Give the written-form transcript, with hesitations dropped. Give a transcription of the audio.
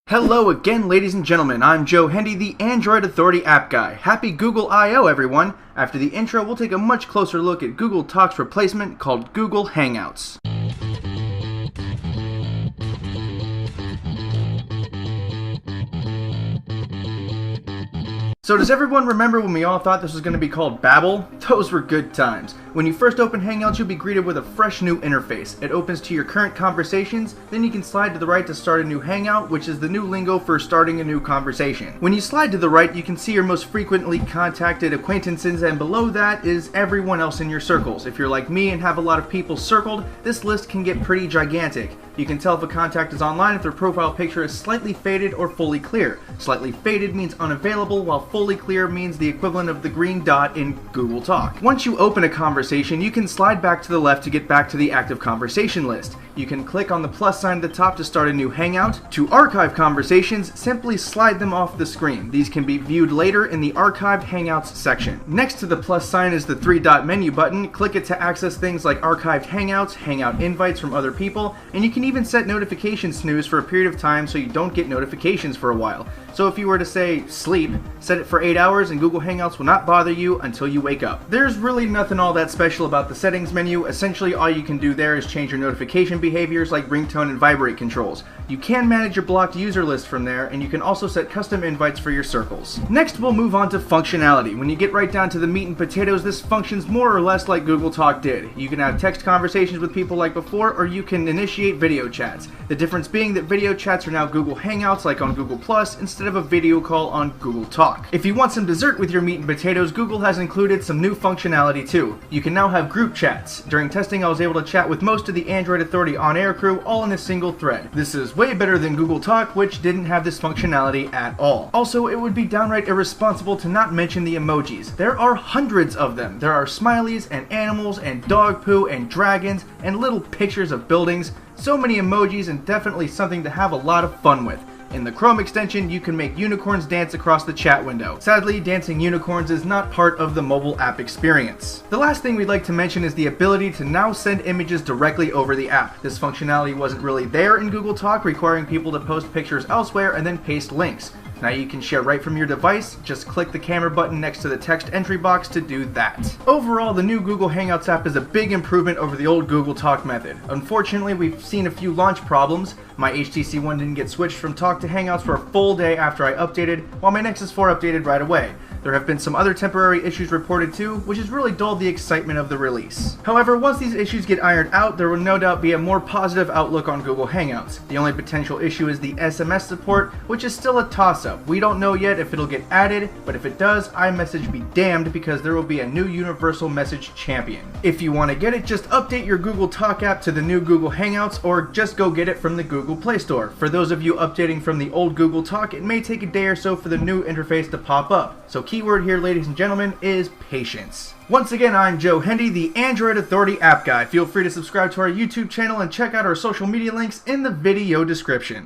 Hello again, ladies and gentlemen. I'm Joe Hendy, the Android Authority app guy. Happy Google I/O, everyone. After the intro, we'll take a much closer look at Google Talk's replacement called Google Hangouts. So does everyone remember when we all thought this was going to be called Babel? Those were good times. When you first open Hangouts, you'll be greeted with a fresh new interface. It opens to your current conversations, then you can slide to the right to start a new Hangout, which is the new lingo for starting a new conversation. When you slide to the right, you can see your most frequently contacted acquaintances, and below that is everyone else in your circles. If you're like me and have a lot of people circled, this list can get pretty gigantic. You can tell if a contact is online if their profile picture is slightly faded or fully clear. Slightly faded means unavailable, while fully clear means the equivalent of the green dot in Google Talk. Once you open a conversation, you can slide back to the left to get back to the active conversation list. You can click on the plus sign at the top to start a new Hangout. To archive conversations, simply slide them off the screen. These can be viewed later in the Archived Hangouts section. Next to the plus sign is the three-dot menu button. Click it to access things like archived Hangouts, Hangout invites from other people, and you can even set notification snooze for a period of time so you don't get notifications for a while. So if you were to say sleep, set it for 8 hours and Google Hangouts will not bother you until you wake up. There's really nothing all that special about the settings menu. Essentially all you can do there is change your notification behaviors like ringtone and vibrate controls. You can manage your blocked user list from there, and you can also set custom invites for your circles. Next, we'll move on to functionality. When you get right down to the meat and potatoes, this functions more or less like Google Talk did. You can have text conversations with people like before, or you can initiate video chats. The difference being that video chats are now Google Hangouts like on Google Plus instead of a video call on Google Talk. If you want some dessert with your meat and potatoes, Google has included some new functionality too. You can now have group chats. During testing, I was able to chat with most of the Android Authority on-air crew all in a single thread. This is way better than Google Talk, which didn't have this functionality at all. Also, it would be downright irresponsible to not mention the emojis. There are hundreds of them. There are smileys and animals and dog poo and dragons and little pictures of buildings. So many emojis, and definitely something to have a lot of fun with. In the Chrome extension, you can make unicorns dance across the chat window. Sadly, dancing unicorns is not part of the mobile app experience. The last thing we'd like to mention is the ability to now send images directly over the app. This functionality wasn't really there in Google Talk, requiring people to post pictures elsewhere and then paste links. Now you can share right from your device. Just click the camera button next to the text entry box to do that. Overall, the new Google Hangouts app is a big improvement over the old Google Talk method. Unfortunately, we've seen a few launch problems. My HTC One didn't get switched from Talk to Hangouts for a full day after I updated, while my Nexus 4 updated right away. There have been some other temporary issues reported too, which has really dulled the excitement of the release. However, once these issues get ironed out, there will no doubt be a more positive outlook on Google Hangouts. The only potential issue is the SMS support, which is still a toss-up. We don't know yet if it'll get added, but if it does, iMessage be damned, because there will be a new universal message champion. If you want to get it, just update your Google Talk app to the new Google Hangouts, or just go get it from the Google Play Store. For those of you updating from the old Google Talk, it may take a day or so for the new interface to pop up. So keyword here, ladies and gentlemen, is patience. Once again, I'm Joe Hendy, the Android Authority app guy. Feel free to subscribe to our YouTube channel and check out our social media links in the video description.